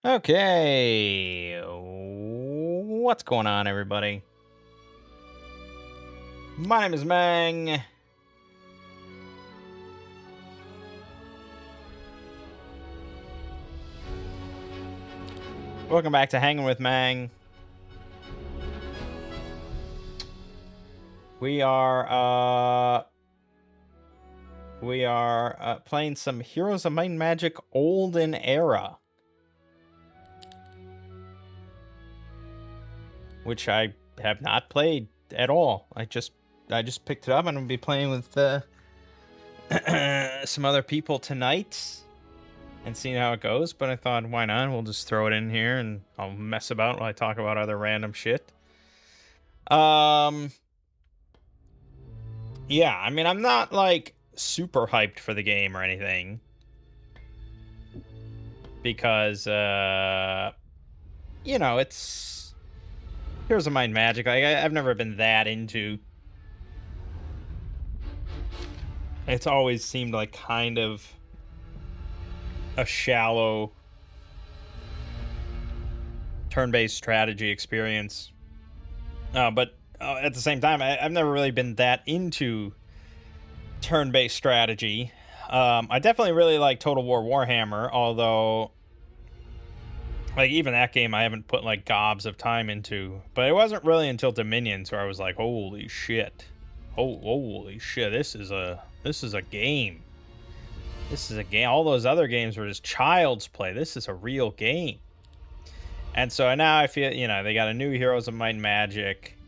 Okay, what's going on, everybody? My name is Mangg. Welcome back to Hanging with Mangg. We are playing some Heroes of Might and Magic Olden Era, which I have not played at all. I just picked it up, and I'm gonna be playing with some other people tonight and seeing how it goes. But I thought, why not? We'll just throw it in here, and I'll mess about while I talk about other random shit. Yeah, I mean, I'm not like super hyped for the game or anything because it's Heroes of Might and Magic. Like I've never been that into. It's always seemed like kind of a shallow turn-based strategy experience. But at the same time, I've never really been that into turn-based strategy. I definitely really like Total War Warhammer, although like even that game I haven't put like gobs of time into. But it wasn't really until Dominions where I was like, holy shit. Oh, holy shit, this is a game. This is a game. All those other games were just child's play. This is a real game. And so now I feel, they got a new Heroes of Might and Magic.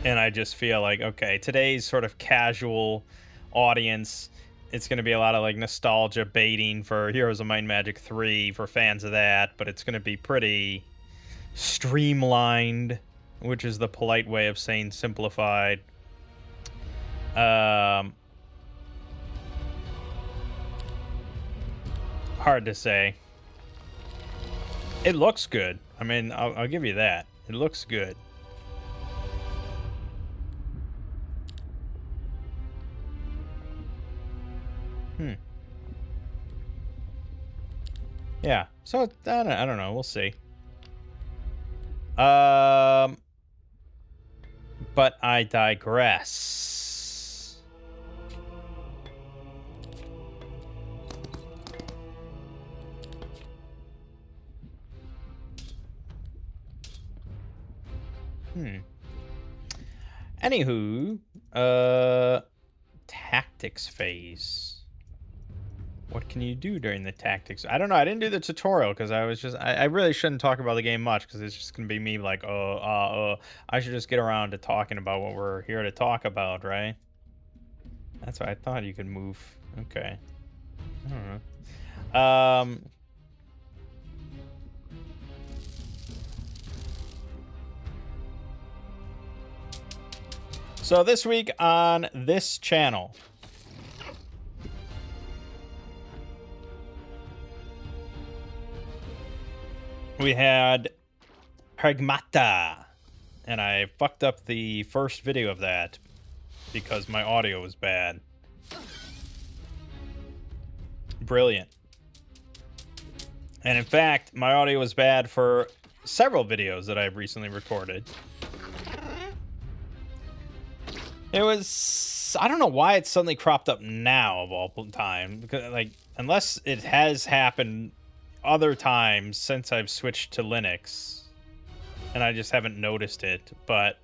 And I just feel like, okay, today's sort of casual audience, it's going to be a lot of like nostalgia baiting for Heroes of Might and Magic 3 for fans of that, but it's going to be pretty streamlined, which is the polite way of saying simplified. Hard to say. It looks good. I mean, I'll give you that. It looks good. Yeah. So I don't know. We'll see. But I digress. Anywho, tactics phase. What can you do during the tactics? I don't know. I didn't do the tutorial because I really shouldn't talk about the game much because it's just gonna be me like, I should just get around to talking about what we're here to talk about, right? That's what I thought. You could move. Okay. I don't know. So this week on this channel, we had Pragmata, and I fucked up the first video of that because my audio was bad. Brilliant. And in fact, my audio was bad for several videos that I've recently recorded. It was, I don't know why it suddenly cropped up now of all time, because like unless it has happened other times since I've switched to Linux and I just haven't noticed it. But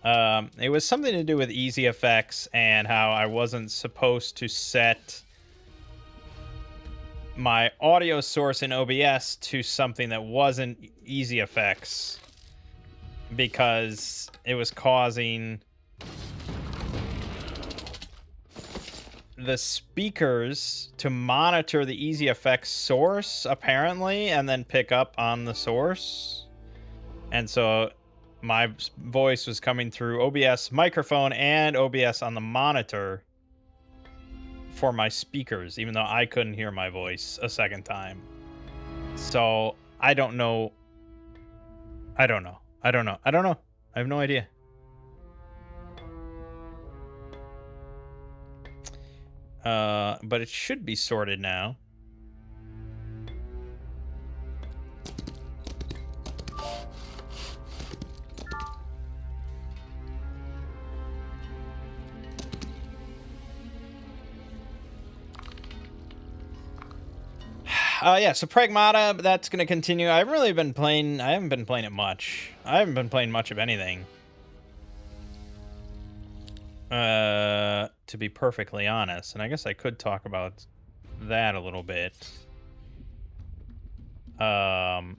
it was something to do with easy effects and how I wasn't supposed to set my audio source in OBS to something that wasn't easy effects because it was causing the speakers to monitor the easy effects source apparently and then pick up on the source. And so my voice was coming through OBS microphone and OBS on the monitor for my speakers, even though I couldn't hear my voice a second time. So I don't know. I have no idea. But it should be sorted now. Yeah, so Pragmata, that's gonna continue. I haven't been playing it much. I haven't been playing much of anything. To be perfectly honest, and I guess I could talk about that a little bit. Um,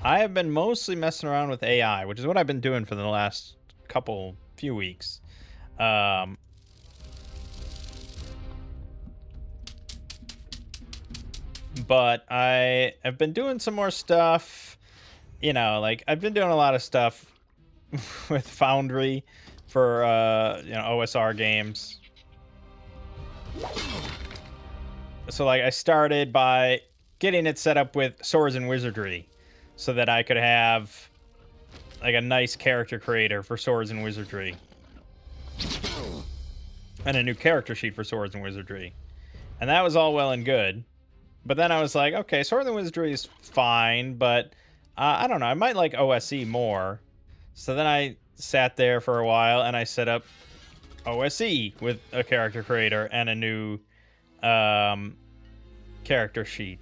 I have been mostly messing around with AI, which is what I've been doing for the last few weeks. Um, but I have been doing some more stuff. You know, like I've been doing a lot of stuff with Foundry for OSR games. So like I started by getting it set up with Swords and Wizardry so that I could have like a nice character creator for Swords and Wizardry and a new character sheet for Swords and Wizardry. And that was all well and good. But then I was like, okay, Swords and Wizardry is fine, but I don't know, I might like OSE more. So then I sat there for a while and I set up OSE with a character creator and a new character sheet.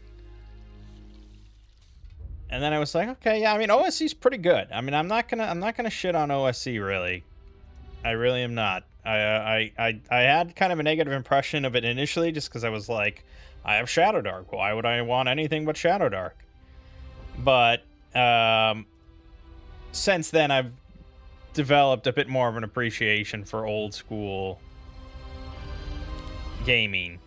And then I was like, okay, yeah, I mean OSE's pretty good. I mean, I'm not gonna shit on OSE really. I really am not. I had kind of a negative impression of it initially just because I was like, I have Shadow Dark. Why would I want anything but Shadow Dark? But since then I've developed a bit more of an appreciation for old school gaming.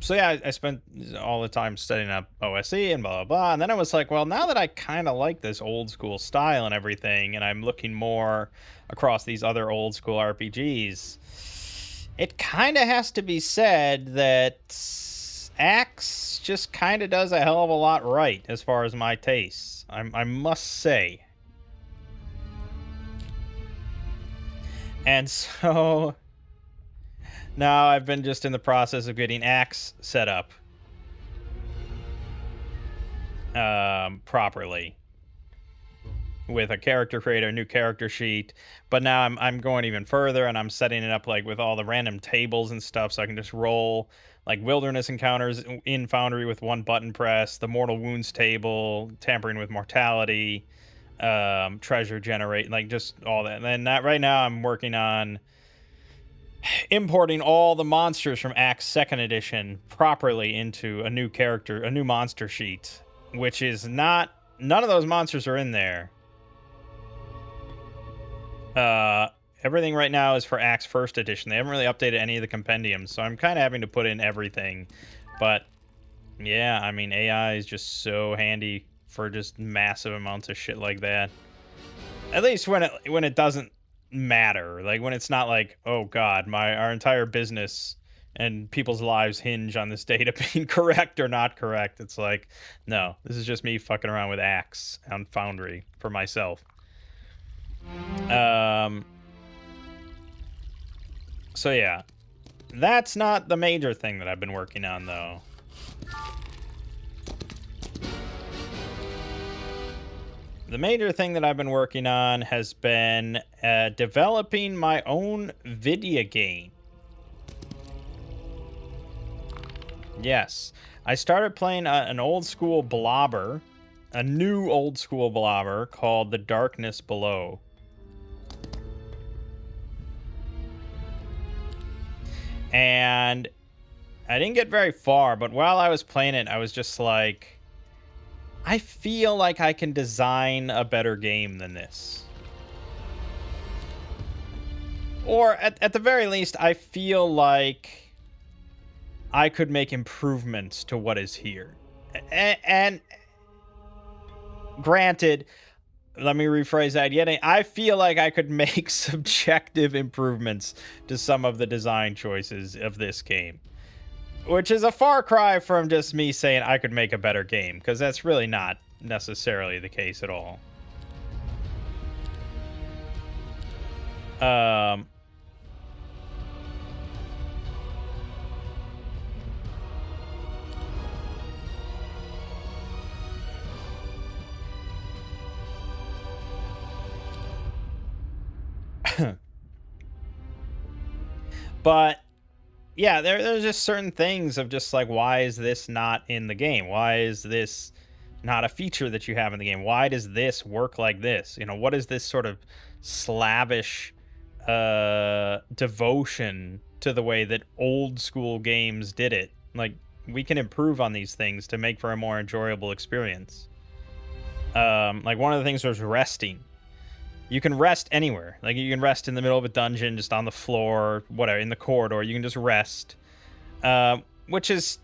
So yeah, I spent all the time studying up OSE and blah, blah, blah. And then I was like, well, now that I kind of like this old school style and everything, and I'm looking more across these other old school RPGs, it kind of has to be said that Axe just kind of does a hell of a lot right as far as my tastes. I must say. And so now I've been just in the process of getting Axe set up properly with a character creator, a new character sheet. But now I'm going even further and I'm setting it up like with all the random tables and stuff so I can just roll like wilderness encounters in Foundry with one button press, the mortal wounds table, tampering with mortality, treasure generate, like just all that. And then right now I'm working on importing all the monsters from Axe 2nd Edition properly into a new character, a new monster sheet, which is none of those monsters are in there. Everything right now is for Axe 1st Edition. They haven't really updated any of the compendiums, so I'm kind of having to put in everything. But yeah, I mean, AI is just so handy for just massive amounts of shit like that. At least when it doesn't matter, like when it's not like, oh god, our entire business and people's lives hinge on this data being correct or not correct. It's like, no, this is just me fucking around with Axe on Foundry for myself. So yeah, that's not the major thing that I've been working on though. The major thing that I've been working on has been developing my own video game. Yes, I started playing an old school blobber, a new old school blobber called The Darkness Below. And I didn't get very far, but while I was playing it, I was just like, I feel like I can design a better game than this. Or at the very least, I feel like I could make improvements to what is here. And granted, let me rephrase that yet. I feel like I could make subjective improvements to some of the design choices of this game. Which is a far cry from just me saying I could make a better game, because that's really not necessarily the case at all. But yeah, there's just certain things of just like, why is this not in the game? Why is this not a feature that you have in the game? Why does this work like this? You know, what is this sort of slavish devotion to the way that old school games did it? Like, we can improve on these things to make for a more enjoyable experience. Like, one of the things was resting. You can rest anywhere. Like, you can rest in the middle of a dungeon, just on the floor, whatever, in the corridor. You can just rest, which is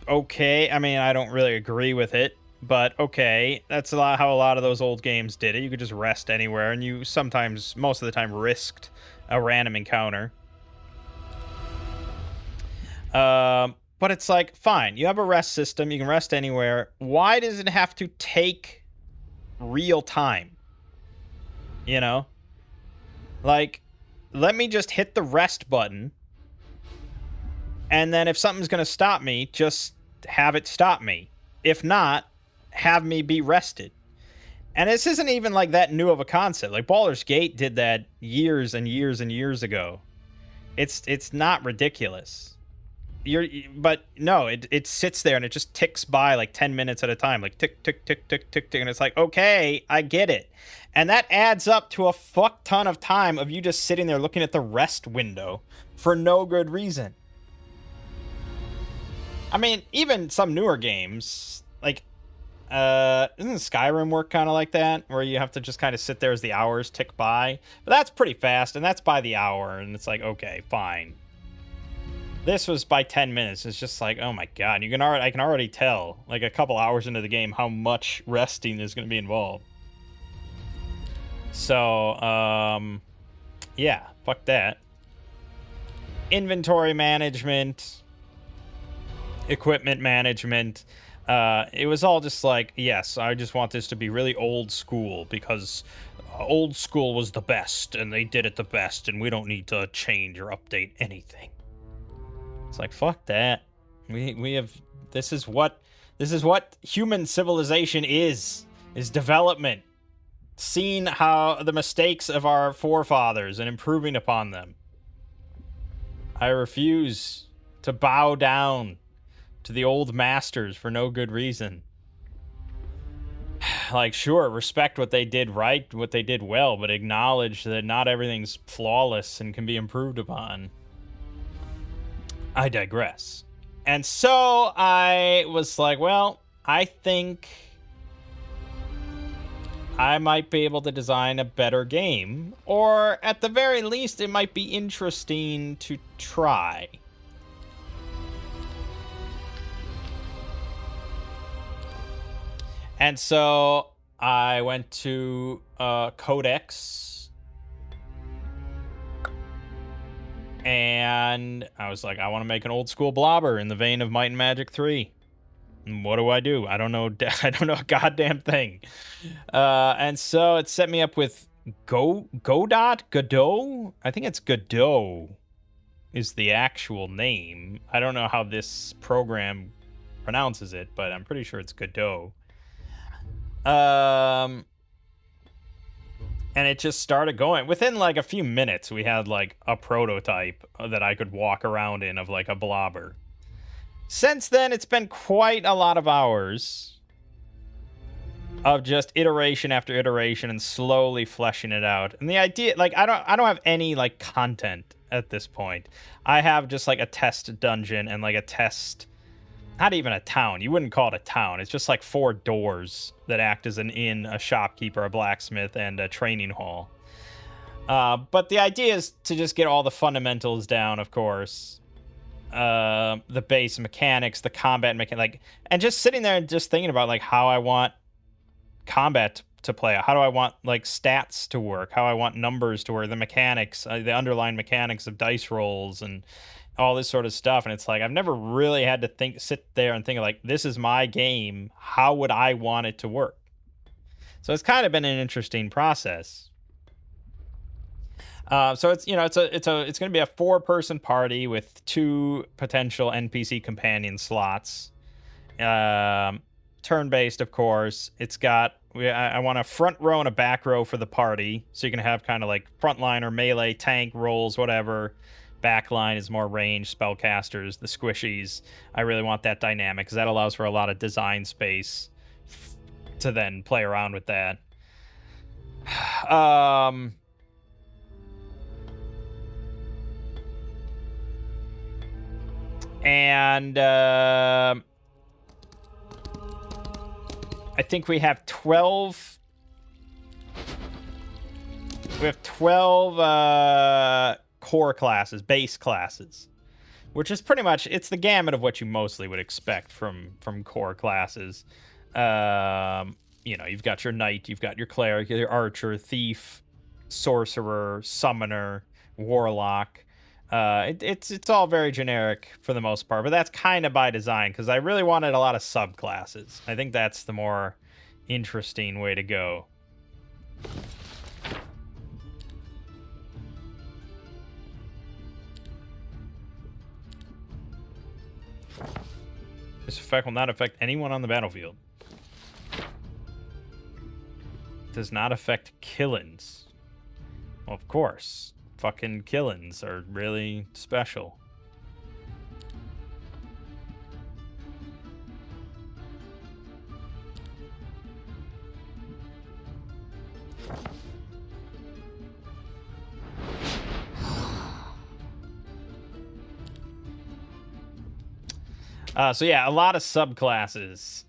okay. I mean, I don't really agree with it, but okay. That's how a lot of those old games did it. You could just rest anywhere, and you sometimes, most of the time, risked a random encounter. But it's like, fine, you have a rest system. You can rest anywhere. Why does it have to take real time? You know, like, let me just hit the rest button, and then if something's going to stop me, just have it stop me. If not, have me be rested. And this isn't even like that new of a concept. Like, Baldur's Gate did that years and years and years ago. It's not ridiculous. But no, it sits there and it just ticks by like 10 minutes at a time, like tick, tick, tick, tick, tick, tick. And it's like, okay, I get it. And that adds up to a fuck ton of time of you just sitting there looking at the rest window for no good reason. I mean, even some newer games, like, doesn't Skyrim work kind of like that? Where you have to just kind of sit there as the hours tick by? But that's pretty fast, and that's by the hour, and it's like, okay, fine. This was by 10 minutes. It's just like, oh my god, I can already tell, like a couple hours into the game, how much resting is going to be involved. So, yeah, fuck that. Inventory management, equipment management. It was all just like, yes, I just want this to be really old school because old school was the best and they did it the best and we don't need to change or update anything. It's like, fuck that. We have, this is what human civilization is development. Seeing how the mistakes of our forefathers and improving upon them. I refuse to bow down to the old masters for no good reason. Like, sure, respect what they did right, what they did well, but acknowledge that not everything's flawless and can be improved upon. I digress. And so I was like, well, I think I might be able to design a better game, or at the very least, it might be interesting to try. And so I went to Codex, and I was like, I want to make an old school blobber in the vein of Might and Magic 3. And what do? I don't know. I don't know a goddamn thing. And so it set me up with Godot. I think it's Godot is the actual name. I don't know how this program pronounces it, but I'm pretty sure it's Godot. And it just started going. Within like a few minutes, we had like a prototype that I could walk around in of like a blobber. Since then, it's been quite a lot of hours of just iteration after iteration and slowly fleshing it out. And the idea, like, I don't have any like content at this point. I have just like a test dungeon and like a test, not even a town. You wouldn't call it a town. It's just like 4 doors that act as an inn, a shopkeeper, a blacksmith, and a training hall. But the idea is to just get all the fundamentals down, of course. The base mechanics, the combat mechanic, and just sitting there and just thinking about like how I want combat to play out. How do I want like stats to work? How I want numbers to work? The mechanics, the underlying mechanics of dice rolls and all this sort of stuff. And it's like, I've never really had to sit there and think like, this is my game. How would I want it to work? So it's kind of been an interesting process. So it's, you know, it's going to be a 4-person party with 2 potential NPC companion slots. Turn-based, of course. It's got, I want a front row and a back row for the party. So you can have kind of like frontline or melee, tank, rolls, whatever. Backline is more range, spellcasters, the squishies. I really want that dynamic because that allows for a lot of design space to then play around with that. And I think we have 12. We have 12 core classes, base classes, which is pretty much, it's the gamut of what you mostly would expect from core classes. You know, you've got your knight, you've got your cleric, your archer, thief, sorcerer, summoner, warlock. It's all very generic for the most part, but that's kind of by design because I really wanted a lot of subclasses. I think that's the more interesting way to go. This effect will not affect anyone on the battlefield. Does not affect killins. Well, of course. Fucking killins are really special. So yeah, a lot of subclasses.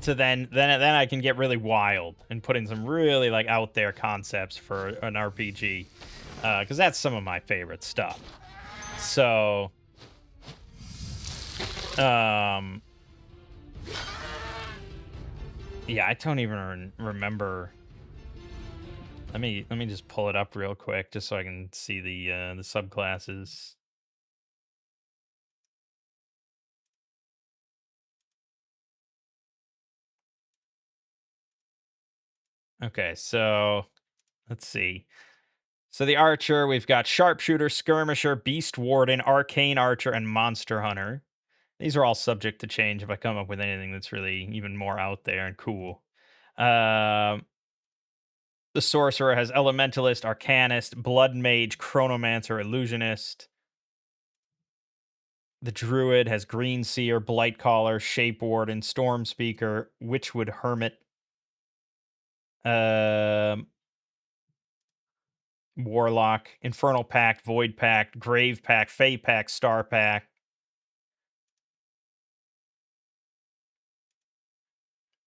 To then I can get really wild and put in some really like out there concepts for an RPG, because that's some of my favorite stuff. So, yeah, I don't even remember. Let me just pull it up real quick just so I can see the subclasses. Okay, so let's see. So the archer, we've got sharpshooter, skirmisher, beast warden, arcane archer, and monster hunter. These are all subject to change if I come up with anything that's really even more out there and cool. Um, the sorcerer has elementalist, arcanist, blood mage, chronomancer, illusionist. The druid has green seer, blight caller, shape warden, storm speaker, witchwood hermit. Um, warlock, infernal pact, void pact, grave pact, fey pact, star pact.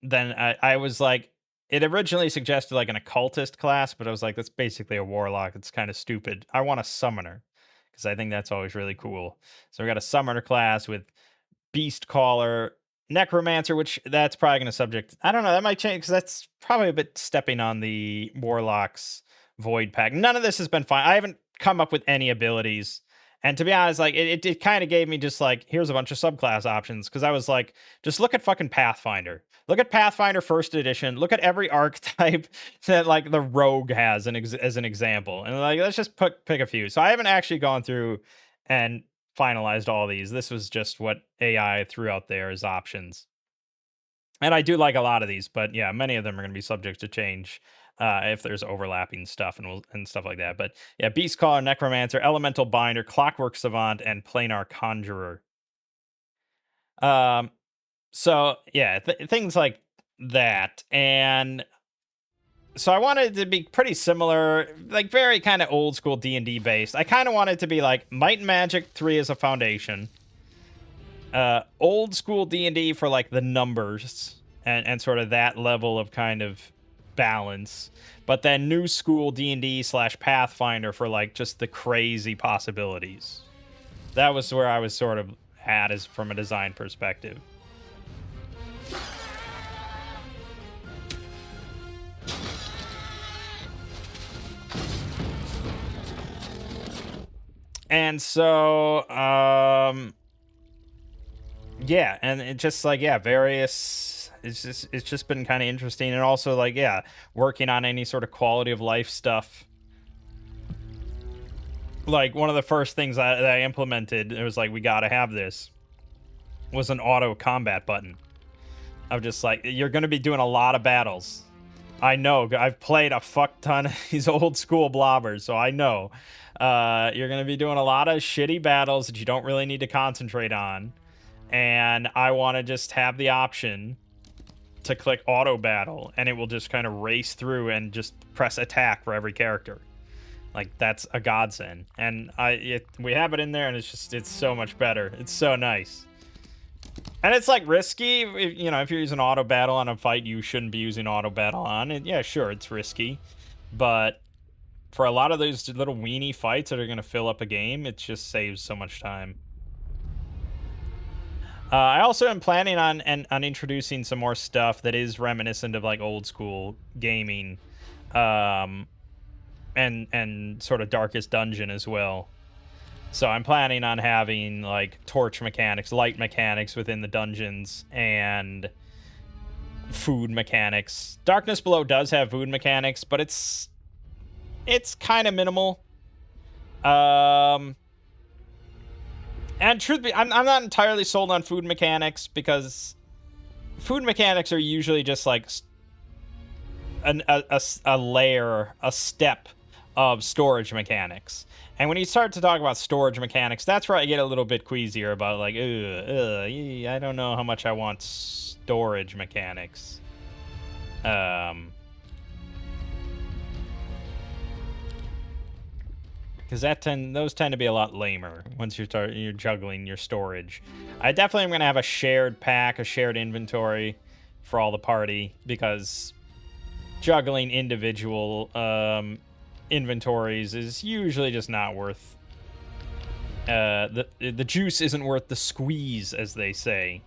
Then I was like, it originally suggested like an occultist class, but I was like, that's basically a warlock. It's kind of stupid. I want a summoner because I think that's always really cool. So we got a summoner class with beast caller, necromancer, which that's probably going to subject. I don't know. That might change because that's probably a bit stepping on the warlock's void pack. None of this has been fine. I haven't come up with any abilities. And to be honest, like it kind of gave me just like, here's a bunch of subclass options. Cause I was like, just look at fucking Pathfinder. Look at Pathfinder first edition. Look at every archetype that like the rogue has as an example. And like, let's just pick a few. So I haven't actually gone through and finalized all these. This was just what AI threw out there as options. And I do like a lot of these, but yeah, many of them are going to be subject to change if there's overlapping stuff and stuff like that. But yeah, Beast Caller, Necromancer, Elemental Binder, Clockwork Savant, and Planar Conjurer. So yeah, things like that. And so I wanted it to be pretty similar, like very kind of old school D&D based. I kind of wanted to be like Might and Magic 3 as a foundation. Old school D&D for like the numbers and sort of that level of kind of balance, but then new school D&D / Pathfinder for like just the crazy possibilities. That was where I was sort of at as from a design perspective. And so yeah, and it just like various it's just been kind of interesting, and also like working on any sort of quality of life stuff. Like one of the first things that I implemented, it was like, we got to have this, was an auto combat button. I'm just like, you're going to be doing a lot of battles. I know, I've played a fuck ton of these old school blobbers, so I know. You're going to be doing a lot of shitty battles that you don't really need to concentrate on. And I want to just have the option to click auto battle, and it will just kind of race through and just press attack for every character. Like, that's a godsend. And we have it in there, and it's so much better. It's so nice. And it's like risky, if you're using auto battle on a fight you shouldn't be using auto battle on. And yeah, sure, it's risky, but for a lot of those little weenie fights that are going to fill up a game, it just saves so much time. I also am planning on introducing some more stuff that is reminiscent of like old school gaming, and sort of Darkest Dungeon as well. So I'm planning on having like torch mechanics, light mechanics within the dungeons, and food mechanics. Darkness Below does have food mechanics, but it's kind of minimal. And truth be, I'm not entirely sold on food mechanics, because food mechanics are usually just like a layer, a step of storage mechanics. And when you start to talk about storage mechanics, that's where I get a little bit queasier about, like, I don't know how much I want storage mechanics. Because those tend to be a lot lamer once you're juggling your storage. I definitely am going to have a shared pack, a shared inventory for all the party, because juggling individual inventories is usually just not worth... the juice isn't worth the squeeze, as they say.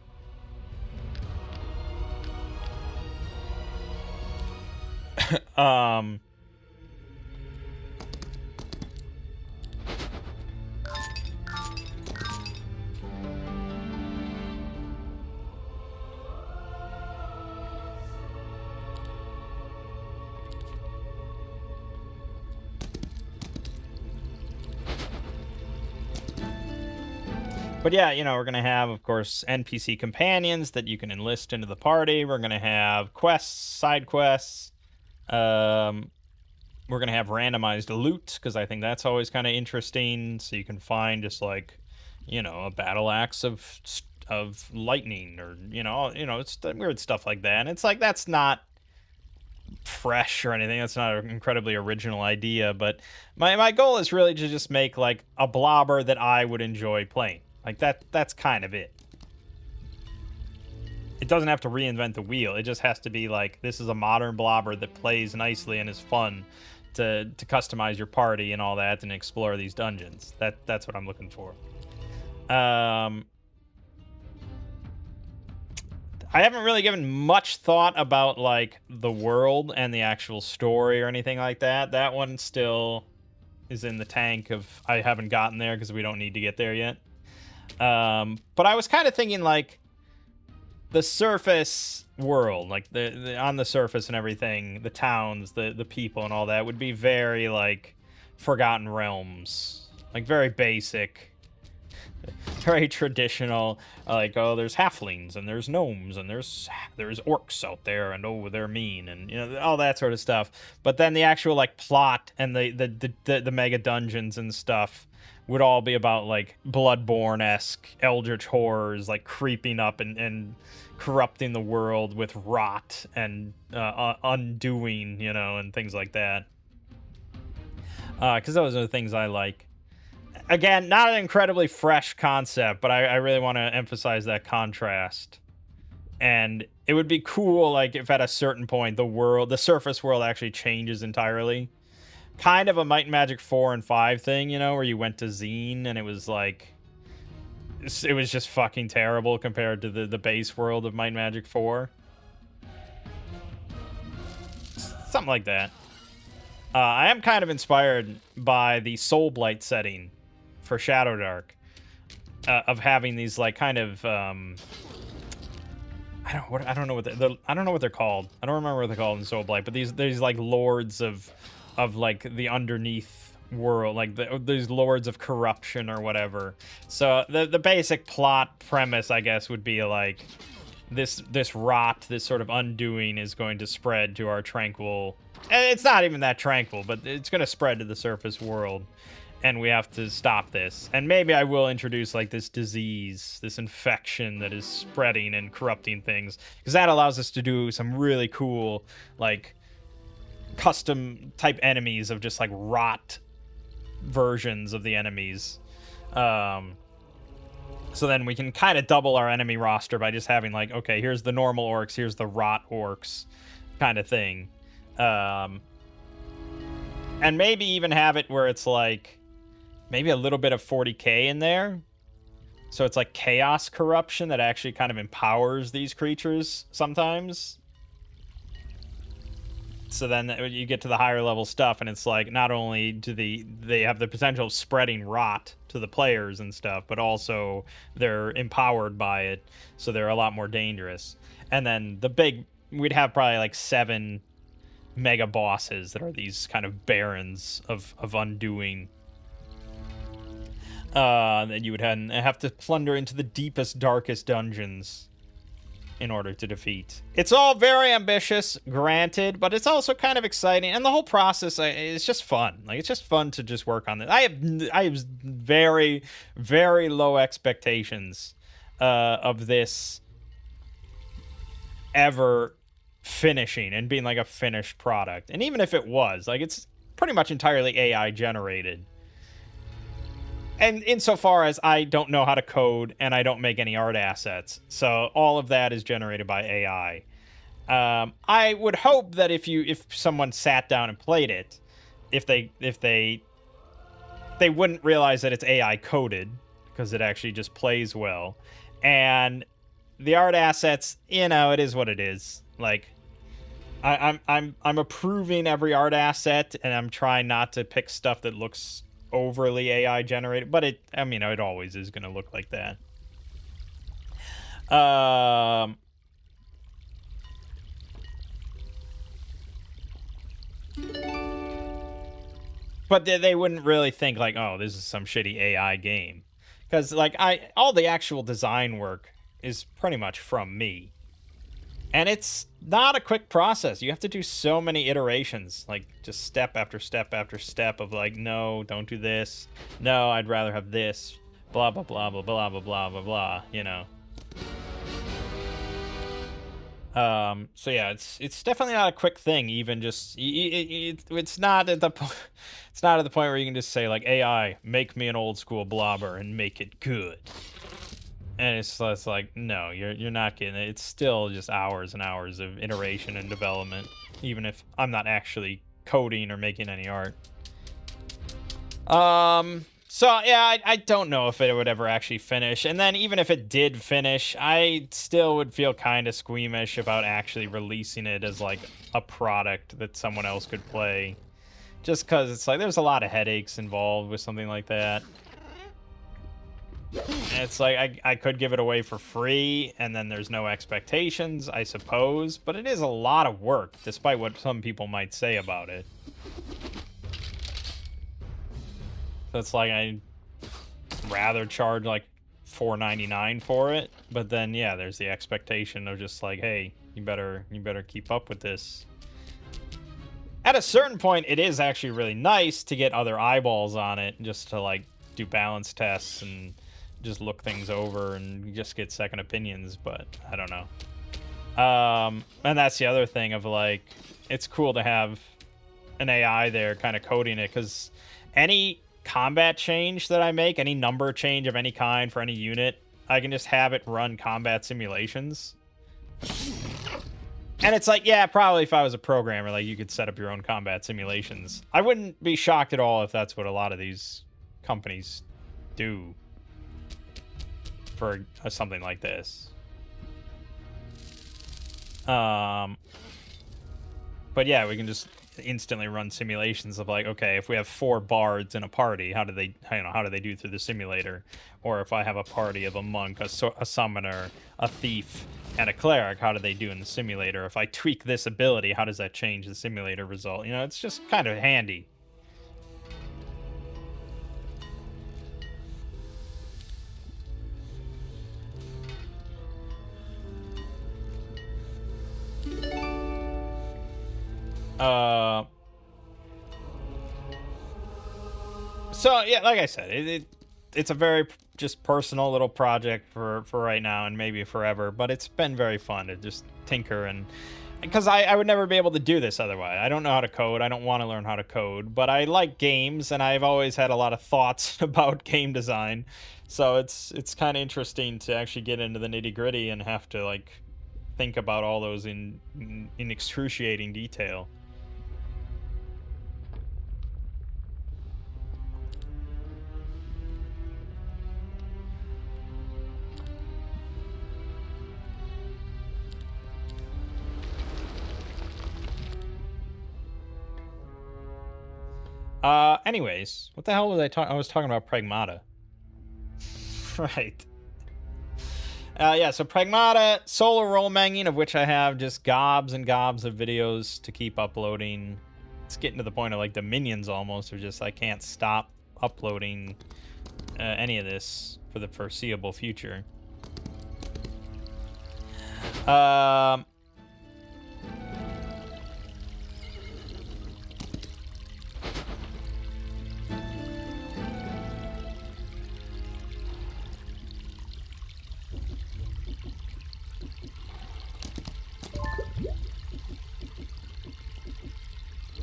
But yeah, we're going to have, of course, NPC companions that you can enlist into the party. We're going to have quests, side quests. We're going to have randomized loot, because I think that's always kind of interesting. So you can find just like, a battle axe of lightning, or, it's weird stuff like that. And it's like, that's not fresh or anything. That's not an incredibly original idea. But my goal is really to just make like a blobber that I would enjoy playing. Like, that's kind of it. It doesn't have to reinvent the wheel. It just has to be like, this is a modern blobber that plays nicely and is fun to customize your party and all that and explore these dungeons. That's what I'm looking for. I haven't really given much thought about, like, the world and the actual story or anything like that. That one still is in the tank of I haven't gotten there because we don't need to get there yet. But I was kind of thinking, like, the surface world, like the on the surface and everything, the towns, the people and all that would be very, like, Forgotten Realms, like very basic, very traditional, like, oh, there's halflings and there's gnomes and there's orcs out there and oh, they're mean and all that sort of stuff. But then the actual, like, plot and the mega dungeons and stuff would all be about, like, Bloodborne-esque eldritch horrors, like, creeping up and corrupting the world with rot and undoing, and things like that. Because those are the things I like. Again, not an incredibly fresh concept, but I really want to emphasize that contrast. And it would be cool, like, if at a certain point the surface world actually changes entirely. Kind of a Might and Magic 4 and 5 thing, where you went to Xeen and it was like, it was just fucking terrible compared to the base world of Might and Magic 4. Something like that. I am kind of inspired by the Soul Blight setting for Shadow Dark, of having these, like, kind of I don't know what they're called. I don't remember what they're called in Soul Blight, but these like lords of like the underneath world, like these lords of corruption or whatever. So the basic plot premise, I guess, would be like this rot, this sort of undoing is going to spread to our tranquil, and it's not even that tranquil, but it's going to spread to the surface world. and we have to stop this. And maybe I will introduce like this disease, this infection that is spreading and corrupting things, because that allows us to do some really cool like custom type enemies of just like rot versions of the enemies. So then we can kind of double our enemy roster by just having like, okay, here's the normal orcs, here's the rot orcs kind of thing. And maybe even have it where it's like maybe a little bit of 40k in there. So it's like chaos corruption that actually kind of empowers these creatures sometimes. So then you get to the higher level stuff, and it's like not only do they have the potential of spreading rot to the players and stuff, but also they're empowered by it, so they're a lot more dangerous. And then we'd have probably like 7 mega bosses that are these kind of barons of undoing. That you would have to plunder into the deepest, darkest dungeons in order to defeat. It's all very ambitious, granted, but it's also kind of exciting, and the whole process is just fun. Like, it's just fun to just work on this. I have very, very low expectations of this ever finishing and being like a finished product. And even if it was, like, it's pretty much entirely AI generated. And insofar as I don't know how to code and I don't make any art assets, so all of that is generated by AI. I would hope that if someone sat down and played it, if they wouldn't realize that it's AI coded, because it actually just plays well. And the art assets, it is what it is. Like, I'm approving every art asset, and I'm trying not to pick stuff that looks overly AI generated, but it always is going to look like that. But they wouldn't really think like, oh, this is some shitty AI game, because like all the actual design work is pretty much from me. And it's not a quick process. You have to do so many iterations, like just step after step after step of like, no, don't do this. No, I'd rather have this. Blah, blah, blah, blah, blah, blah, blah, blah, blah, So yeah, it's definitely not a quick thing. Even just it's not at the point where you can just say like, AI, make me an old school blobber and make it good. And it's like, no, you're not getting it. It's still just hours and hours of iteration and development, even if I'm not actually coding or making any art. So yeah, I don't know if it would ever actually finish. And then even if it did finish, I still would feel kind of squeamish about actually releasing it as like a product that someone else could play. Just because it's like there's a lot of headaches involved with something like that. And it's like I could give it away for free, and then there's no expectations, I suppose. But it is a lot of work, despite what some people might say about it. So it's like I'd rather charge like $4.99 for it. But then yeah, there's the expectation of just like, hey, you better keep up with this. At a certain point, it is actually really nice to get other eyeballs on it, just to like do balance tests and just look things over and just get second opinions, but I don't know. And that's the other thing of like, it's cool to have an AI there kind of coding it, because any combat change that I make, any number change of any kind for any unit, I can just have it run combat simulations. And it's like, yeah, probably if I was a programmer, like you could set up your own combat simulations. I wouldn't be shocked at all if that's what a lot of these companies do for something like this. But yeah, we can just instantly run simulations of like, okay, if we have 4 bards in a party, how do they do through the simulator? Or if I have a party of a monk, a summoner, a thief, and a cleric, how do they do in the simulator? If I tweak this ability, how does that change the simulator result? It's just kind of handy. So yeah, like I said, it's a very just personal little project for right now and maybe forever, but it's been very fun to just tinker and because I would never be able to do this otherwise. I don't know how to code. I don't want to learn how to code, but I like games and I've always had a lot of thoughts about game design. So it's kind of interesting to actually get into the nitty-gritty and have to like think about all those in excruciating detail. Anyways, what the hell was I talking? I was talking about Pragmata. Right. Yeah, so Pragmata, solo role manging, of which I have just gobs and gobs of videos to keep uploading. It's getting to the point of like the minions almost, or just I can't stop uploading any of this for the foreseeable future.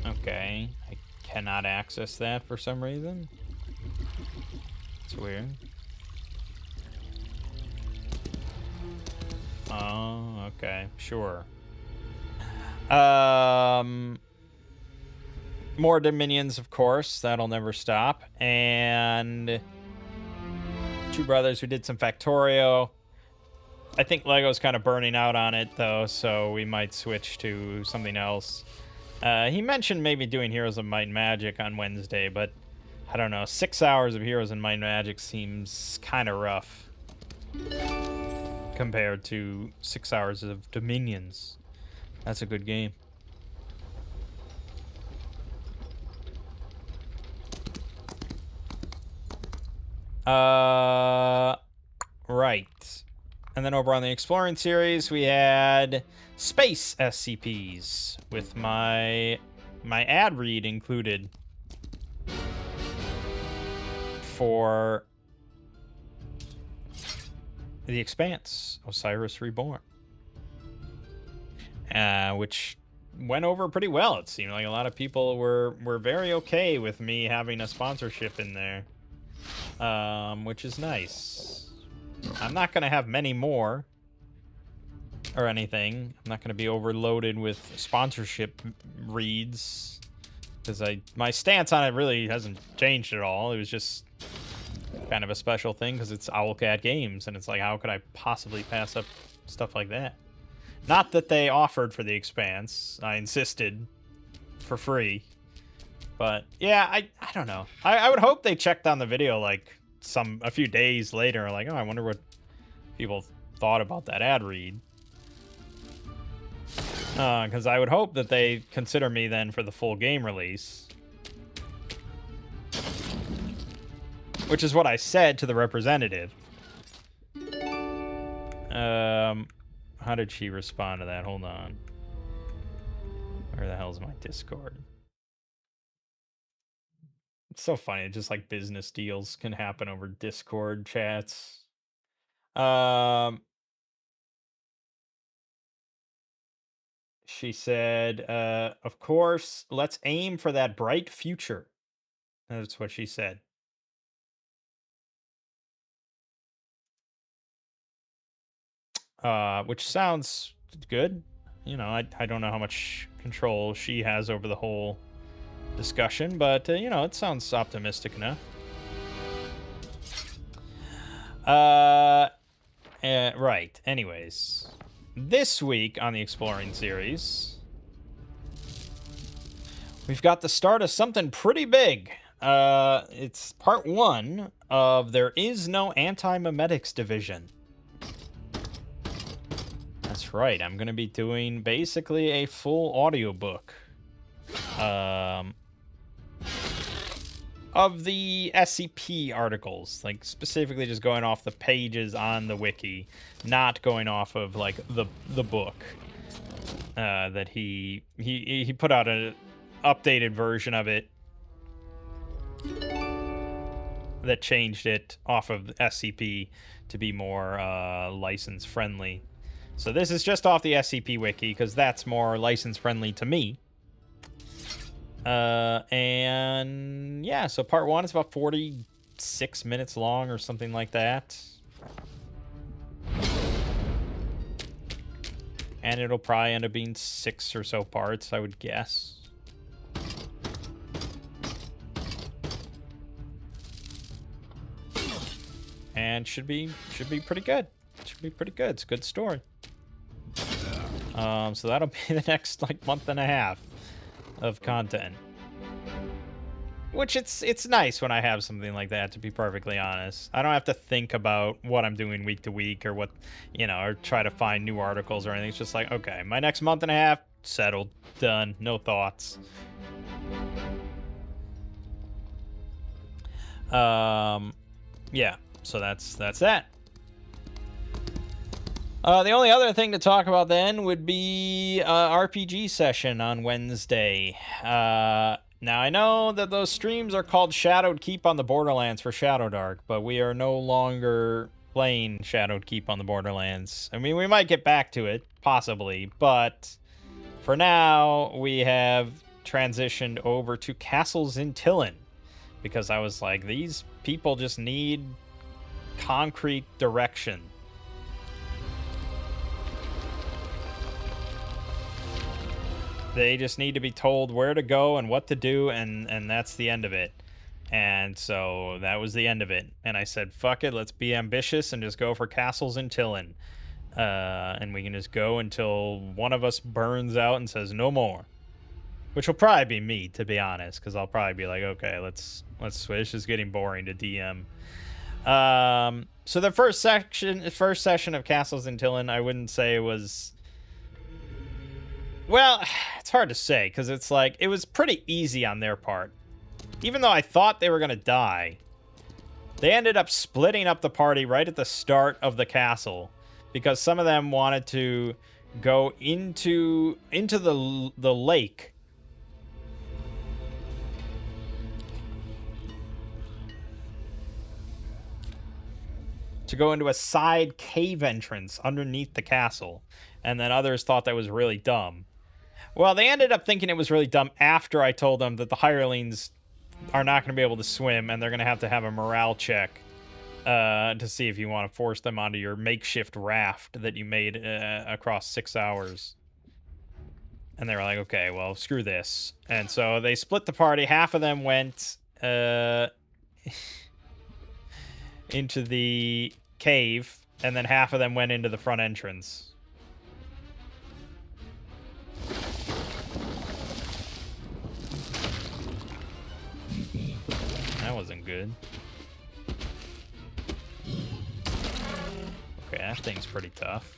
Okay, I cannot access that for some reason. It's weird. Oh, okay, sure. More Dominions, of course. That'll never stop. And two brothers who did some Factorio. I think Lego's kind of burning out on it, though, so we might switch to something else. He mentioned maybe doing Heroes of Might and Magic on Wednesday, but I don't know. 6 hours of Heroes and Might and Magic seems kind of rough compared to 6 hours of Dominions. That's a good game. Right. And then over on the Exploring series, we had Space SCPs with my ad read included for The Expanse, Osiris Reborn, which went over pretty well. It seemed like a lot of people were very okay with me having a sponsorship in there, which is nice. I'm not going to have many more or anything. I'm not going to be overloaded with sponsorship reads because my stance on it really hasn't changed at all. It was just kind of a special thing because it's Owlcat Games, and it's like, how could I possibly pass up stuff like that? Not that they offered for The Expanse. I insisted for free. But yeah, I don't know. I would hope they checked on the video like a few days later, like, oh, I wonder what people thought about that ad read. Because I would hope that they consider me then for the full game release. Which is what I said to the representative. How did she respond to that? Hold on. Where the hell's my Discord? It's so funny. It's just like business deals can happen over Discord chats. She said, of course, let's aim for that bright future. That's what she said. Which sounds good. You know, I don't know how much control she has over the whole discussion, but, you know, it sounds optimistic enough. Right. Anyways, this week on the Exploring series, we've got the start of something pretty big. It's part 1 of There Is No Anti-Memetics Division. That's right, I'm going to be doing basically a full audiobook of the SCP articles, like specifically just going off the pages on the wiki, not going off of like the book that he put out an updated version of it that changed it off of SCP to be more license friendly. So this is just off the SCP wiki because that's more license friendly to me. And yeah, so part 1 is about 46 minutes long or something like that. And it'll probably end up being 6 or so parts, I would guess. And should be pretty good. Should be pretty good. It's a good story. So that'll be the next like month and a half of content. Which it's nice when I have something like that, to be perfectly honest. I don't have to think about what I'm doing week to week or what, or try to find new articles or anything. It's just like, okay, my next month and a half, settled, done, no thoughts. Yeah, so that's that. The only other thing to talk about then would be RPG session on Wednesday. Now, I know that those streams are called Shadowed Keep on the Borderlands for Shadow Dark, but we are no longer playing Shadowed Keep on the Borderlands. I mean, we might get back to it, possibly, but for now, we have transitioned over to Castles in Tillin, because I was like, these people just need concrete direction. They just need to be told where to go and what to do, and that's the end of it. And so that was the end of it. And I said, fuck it, let's be ambitious and just go for Castles in Tillin. And we can just go until one of us burns out and says no more. Which will probably be me, to be honest, because I'll probably be like, okay, let's switch. It's getting boring to DM. So the first session of Castles in Tillin, I wouldn't say it was... Well, it's hard to say, because it's like, it was pretty easy on their part. Even though I thought they were going to die, they ended up splitting up the party right at the start of the castle, because some of them wanted to go into the lake. To go into a side cave entrance underneath the castle. And then others thought that was really dumb. Well, they ended up thinking it was really dumb after I told them that the hirelings are not going to be able to swim, and they're going to have a morale check to see if you want to force them onto your makeshift raft that you made across 6 hours. And they were like, okay, well, screw this. And so they split the party. Half of them went into the cave, and then half of them went into the front entrance. That wasn't good. Okay, that thing's pretty tough.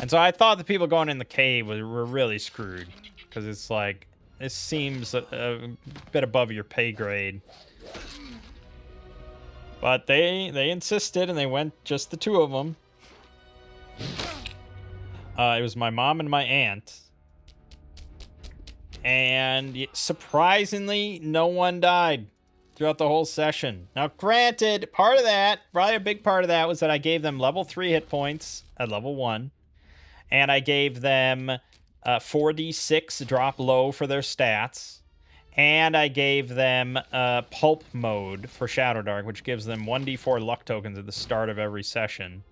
And so I thought the people going in the cave were really screwed, because it's like, this seems a bit above your pay grade. But they insisted, and they went, just the two of them. It was my mom and my aunt. And surprisingly, no one died throughout the whole session. Now, granted, part of that, probably a big part of that, was that I gave them level 3 hit points at level 1. And I gave them 4d6 drop low for their stats. And I gave them Pulp mode for Shadow Dark, which gives them 1d4 luck tokens at the start of every session.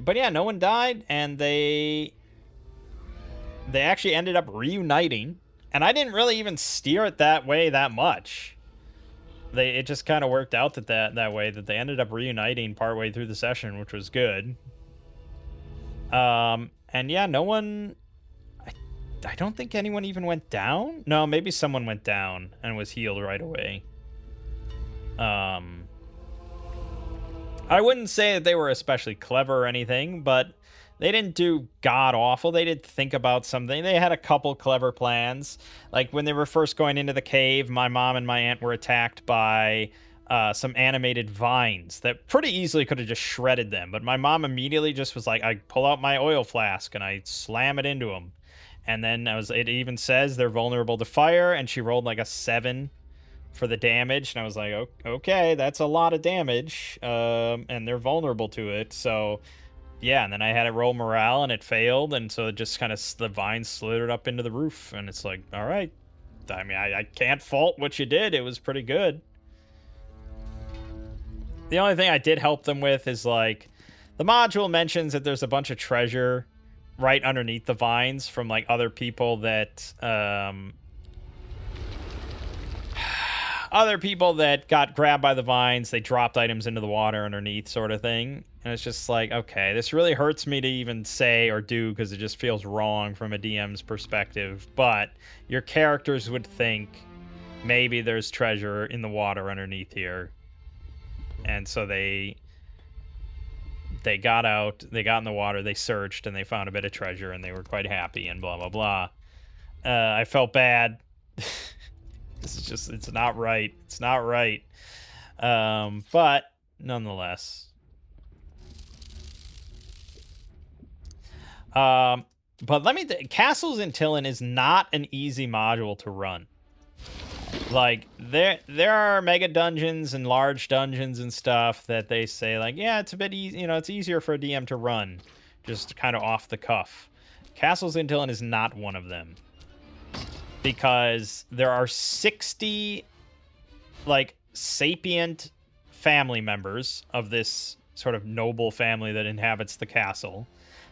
But yeah, no one died, and they actually ended up reuniting. And I didn't really even steer it that way that much. It just kind of worked out that way, that they ended up reuniting partway through the session, which was good. And yeah, no one... I don't think anyone even went down? No, maybe someone went down and was healed right away. I wouldn't say that they were especially clever or anything, but they didn't do god awful. They did think about something. They had a couple clever plans. Like when they were first going into the cave, my mom and my aunt were attacked by some animated vines that pretty easily could have just shredded them. But my mom immediately just was like, I pull out my oil flask and I slam it into them. And then it even says they're vulnerable to fire, and she rolled like a 7 for the damage, and I was like, okay, that's a lot of damage, and they're vulnerable to it. So yeah, and then I had it roll morale, and it failed, and so it just kind of, the vine slithered up into the roof, and it's like, all right, I mean, I can't fault what you did. It was pretty good. The only thing I did help them with is, like, the module mentions that there's a bunch of treasure right underneath the vines from, like, other people that got grabbed by the vines. They dropped items into the water underneath, sort of thing. And it's just like, okay, this really hurts me to even say or do because it just feels wrong from a DM's perspective. But your characters would think maybe there's treasure in the water underneath here. And so they got out, they got in the water, they searched, and they found a bit of treasure, and they were quite happy, and blah, blah, blah. I felt bad. This is just, it's not right. It's not right. But nonetheless. But Castles in Tillin is not an easy module to run. Like, there are mega dungeons and large dungeons and stuff that they say, like, yeah, it's a bit easy, you know, it's easier for a DM to run, just kind of off the cuff. Castles in Tillin is not one of them. Because there are 60, like, sapient family members of this sort of noble family that inhabits the castle.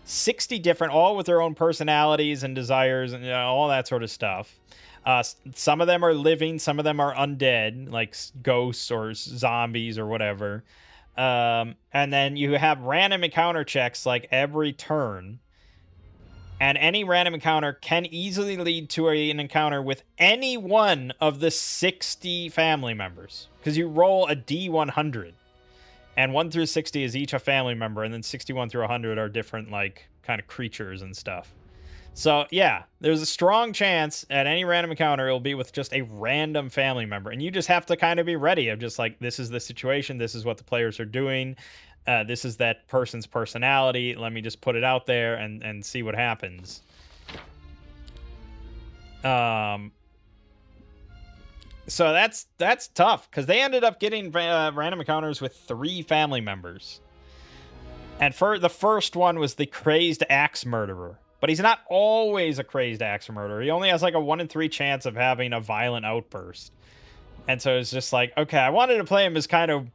60 different, all with their own personalities and desires and, you know, all that sort of stuff. Some of them are living, some of them are undead, like ghosts or zombies or whatever. And then you have random encounter checks like every turn. And any random encounter can easily lead to an encounter with any one of the 60 family members. Because you roll a D100. And 1 through 60 is each a family member. And then 61 through 100 are different, like, kind of creatures and stuff. So, yeah, there's a strong chance at any random encounter it'll be with just a random family member. And you just have to kind of be ready of just like, this is the situation. This is what the players are doing. This is that person's personality. Let me just put it out there and see what happens. So that's tough because they ended up getting random encounters with 3 family members. And the first one was the crazed axe murderer. But he's not always a crazed axe murderer. He only has like a 1 in 3 chance of having a violent outburst. And so it's just like, okay, I wanted to play him as kind of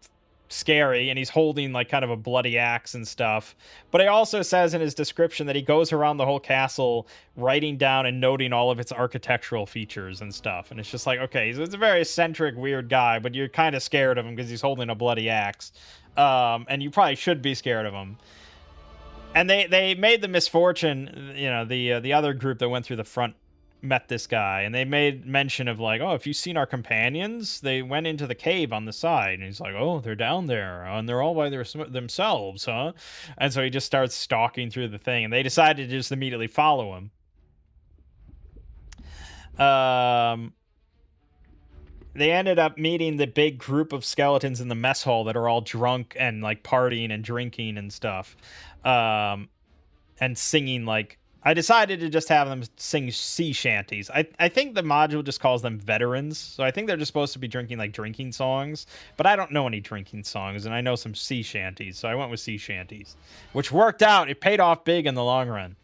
scary, and he's holding like kind of a bloody axe and stuff. But he also says in his description that he goes around the whole castle writing down and noting all of its architectural features and stuff. And it's just like, okay, so it's a very eccentric, weird guy, but you're kind of scared of him because he's holding a bloody axe. And you probably should be scared of him. And they made the misfortune, you know, the other group that went through the front met this guy, and they made mention of like, oh, if you've seen our companions, they went into the cave on the side. And he's like, oh, they're down there, and they're all by themselves, huh? And so he just starts stalking through the thing, and they decided to just immediately follow him. They ended up meeting the big group of skeletons in the mess hall that are all drunk and like partying and drinking and stuff. And singing, like, I decided to just have them sing sea shanties. I think the module just calls them veterans, so I think they're just supposed to be drinking like drinking songs, but I don't know any drinking songs, and I know some sea shanties, so I went with sea shanties, which worked out. It paid off big in the long run.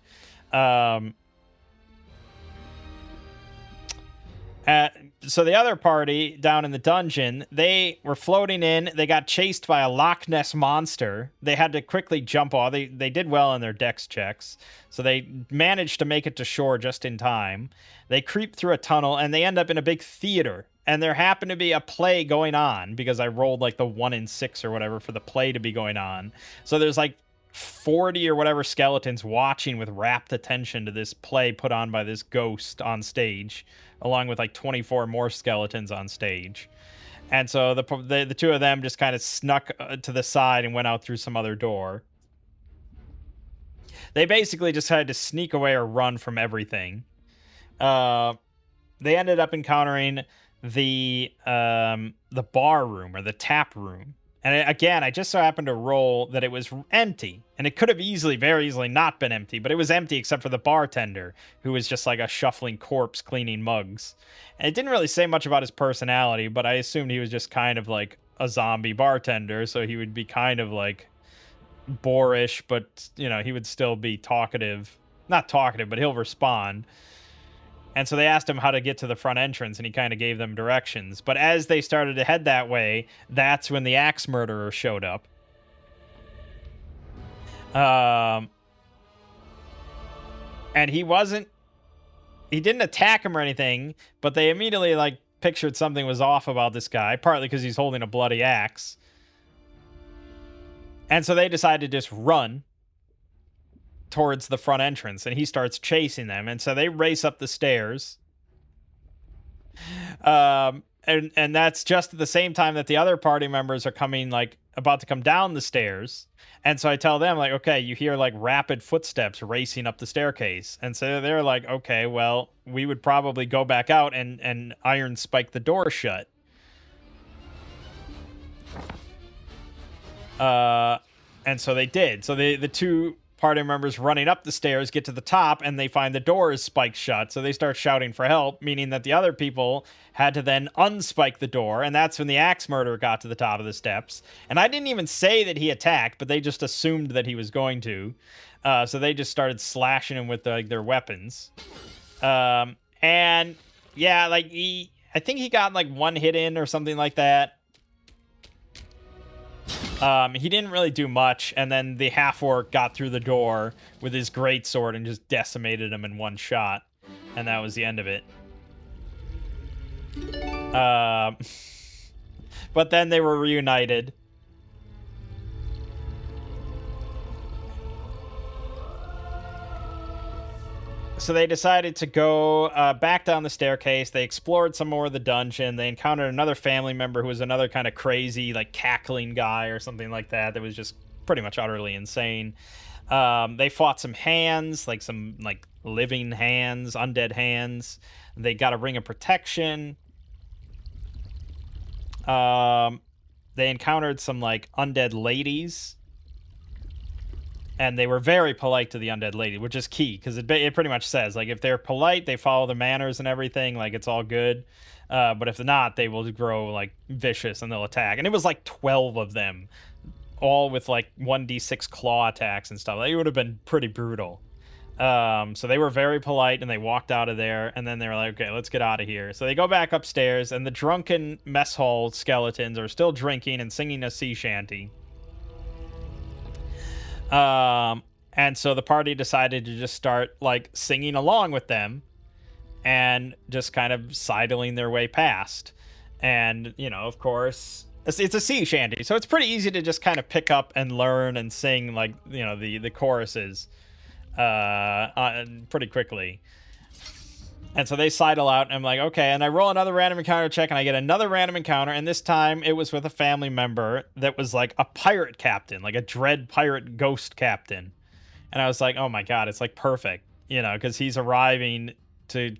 So the other party down in the dungeon, they were floating in. They got chased by a Loch Ness monster. They had to quickly jump off. They did well on their dex checks, so they managed to make it to shore just in time. They creep through a tunnel, and they end up in a big theater. And there happened to be a play going on, because I rolled like the 1 in 6 or whatever for the play to be going on. So there's like 40 or whatever skeletons watching with rapt attention to this play put on by this ghost on stage, along with like 24 more skeletons on stage. And so the two of them just kind of snuck to the side and went out through some other door. They basically just had to sneak away or run from everything. They ended up encountering the bar room or the tap room. And again, I just so happened to roll that it was empty. And it could have very easily not been empty, but it was empty except for the bartender, who was just like a shuffling corpse cleaning mugs. And it didn't really say much about his personality, but I assumed he was just kind of like a zombie bartender, so he would be kind of like boorish, but, you know, he would still be talkative. Not talkative, but he'll respond. And so they asked him how to get to the front entrance, and he kind of gave them directions. But as they started to head that way, that's when the axe murderer showed up. And he didn't attack him or anything, but they immediately, like, pictured something was off about this guy, partly because he's holding a bloody axe. And so they decided to just run towards the front entrance, and he starts chasing them, and so they race up the stairs. And that's just at the same time that the other party members are coming, like, about to come down the stairs. And so I tell them, like, okay, you hear like rapid footsteps racing up the staircase. And so they're like, okay, well, we would probably go back out and iron spike the door shut. And so they did. So the two party members running up the stairs get to the top, and they find the door is spiked shut. So they start shouting for help, meaning that the other people had to then unspike the door. And that's when the axe murderer got to the top of the steps. And I didn't even say that he attacked, but they just assumed that he was going to. So they just started slashing him with their weapons. And yeah, like I think he got like one hit in or something like that. He didn't really do much, and then the half-orc got through the door with his greatsword and just decimated him in one shot, and that was the end of it. But then they were reunited. So they decided to go back down the staircase. They explored some more of the dungeon. They encountered another family member who was another kind of crazy, like, cackling guy or something like that was just pretty much utterly insane. They fought some hands, like some like living hands, undead hands. They got a ring of protection. They encountered some like undead ladies. And they were very polite to the undead lady, which is key, because it pretty much says, like, if they're polite, they follow the manners and everything, like, it's all good. But if not, they will grow, like, vicious and they'll attack. And it was, like, 12 of them, all with, like, 1d6 claw attacks and stuff. Like, it would have been pretty brutal. So they were very polite, and they walked out of there, and then they were like, okay, let's get out of here. So they go back upstairs, and the drunken mess hall skeletons are still drinking and singing a sea shanty. And so the party decided to just start like singing along with them and just kind of sidling their way past. And, you know, of course, it's a sea shanty, so it's pretty easy to just kind of pick up and learn and sing, like, you know, the choruses pretty quickly. And so they sidle out, and I'm like, okay, and I roll another random encounter check, and I get another random encounter, and this time it was with a family member that was like a pirate captain, like a dread pirate ghost captain. And I was like, oh my god, it's like perfect, you know, because he's arriving to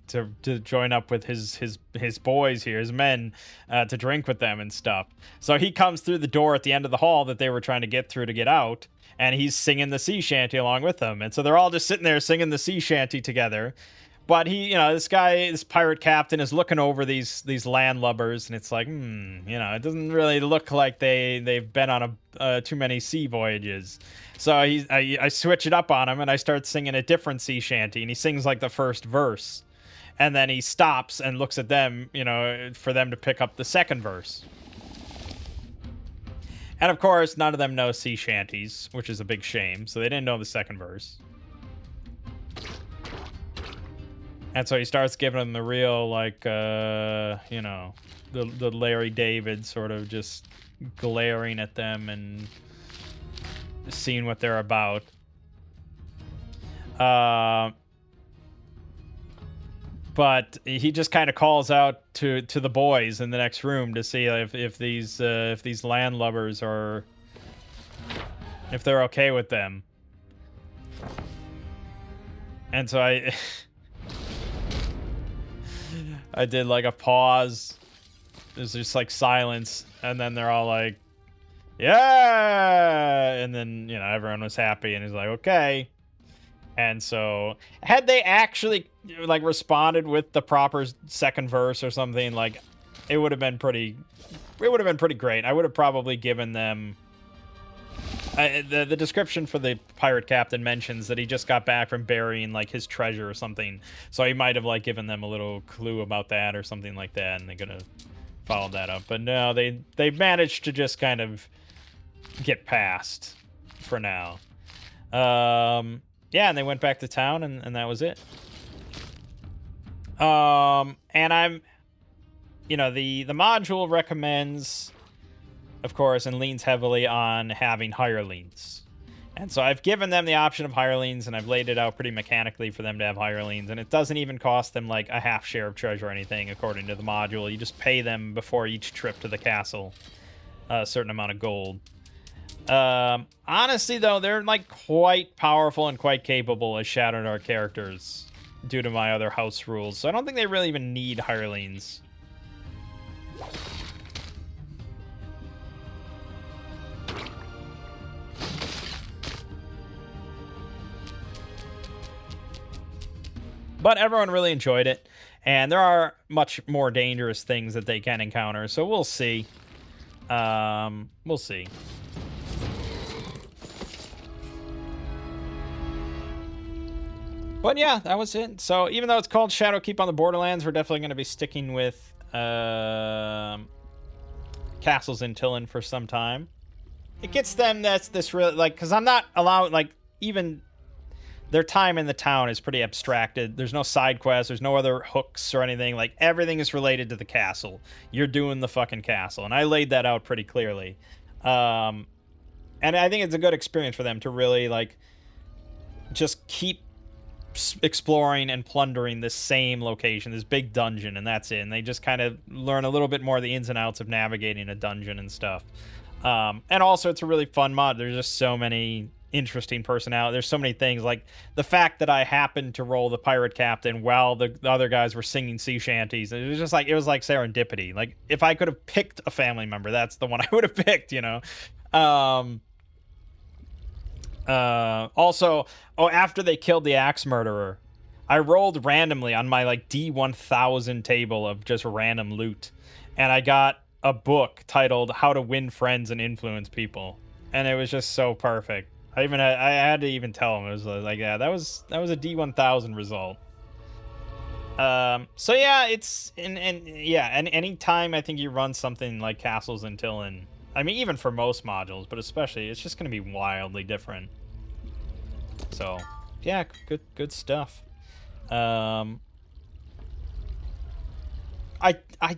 join up with his boys here, his men, to drink with them and stuff. So he comes through the door at the end of the hall that they were trying to get through to get out, and he's singing the sea shanty along with them. And so they're all just sitting there singing the sea shanty together. But he, you know, this pirate captain is looking over these landlubbers, and it's like, you know, it doesn't really look like they've been on too many sea voyages. So I switch it up on him, and I start singing a different sea shanty, and he sings like the first verse, and then he stops and looks at them, you know, for them to pick up the second verse. And of course, none of them know sea shanties, which is a big shame. So they didn't know the second verse. And so he starts giving them the real, like, you know, the Larry David sort of just glaring at them and seeing what they're about. But he just kind of calls out to the boys in the next room to see if these landlubbers are, if they're okay with them. And so I I did like a pause. There's just like silence, and then they're all like, yeah, and then, you know, everyone was happy, and he's like, okay. And so had they actually like responded with the proper second verse or something, like it would have been pretty great. I would have probably given them the description for the pirate captain mentions that he just got back from burying like his treasure or something, so he might have like given them a little clue about that or something like that, and they could have followed that up. But no, they managed to just kind of get past for now. Yeah, and they went back to town, and that was it. And I'm, you know, the module recommends, of course, and leans heavily on having hirelings. And so I've given them the option of hirelings, and I've laid it out pretty mechanically for them to have hirelings, and it doesn't even cost them like a half share of treasure or anything, according to the module. You just pay them before each trip to the castle a certain amount of gold. Honestly, though, they're like quite powerful and quite capable as Shadowdark characters due to my other house rules, so I don't think they really even need hirelings. But everyone really enjoyed it, and there are much more dangerous things that they can encounter, so we'll see. We'll see. But yeah, that was it. So even though it's called Shadowkeep on the Borderlands, we're definitely going to be sticking with castles in Tillin for some time. It gets them this really, like, because I'm not allowed, like, even their time in the town is pretty abstracted. There's no side quests. There's no other hooks or anything. Like, everything is related to the castle. You're doing the fucking castle. And I laid that out pretty clearly. And I think it's a good experience for them to really, like, just keep exploring and plundering this same location, this big dungeon, and that's it. And they just kind of learn a little bit more of the ins and outs of navigating a dungeon and stuff. And also, it's a really fun mod. There's just so many interesting personality. There's so many things, like the fact that I happened to roll the pirate captain while the other guys were singing sea shanties. It was just like, it was like serendipity. Like, if I could have picked a family member, that's the one I would have picked, you know. Also, after they killed the axe murderer, I rolled randomly on my like D1000 table of just random loot, and I got a book titled How to Win Friends and Influence People, and it was just so perfect. I had to even tell him. It was like, yeah, that was a D1000 result. So yeah, it's and any time I think you run something like Castles in Tillin, I mean, even for most modules, but especially, it's just going to be wildly different. So, yeah, good stuff. I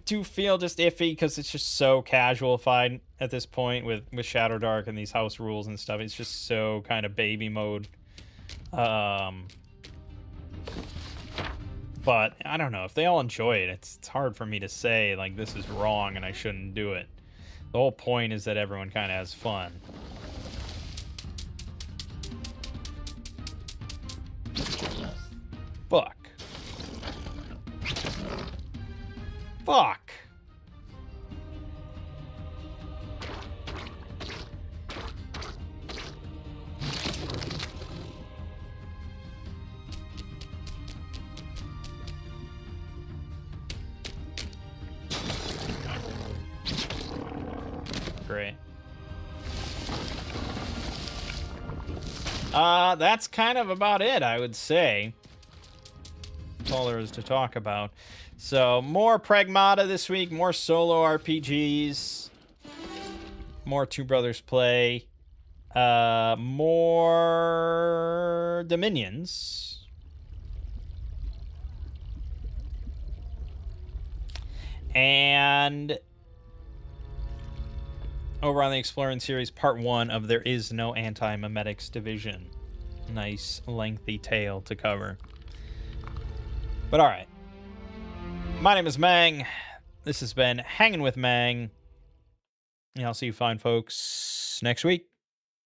do feel just iffy because it's just so casualified at this point with Shadowdark and these house rules and stuff. It's just so kind of baby mode. But I don't know if they all enjoy it. It's hard for me to say like this is wrong and I shouldn't do it. The whole point is that everyone kind of has fun. Fuck. Fuck. Great. That's kind of about it, I would say. That's all there is to talk about. So, more Pragmata this week, more solo RPGs, more Two Brothers play, more Dominions, and over on the Exploring series, part 1 of There Is No Anti-Memetics Division. Nice, lengthy tale to cover. But alright. My name is Mangg. This has been Hanging with Mangg. And I'll see you fine folks next week.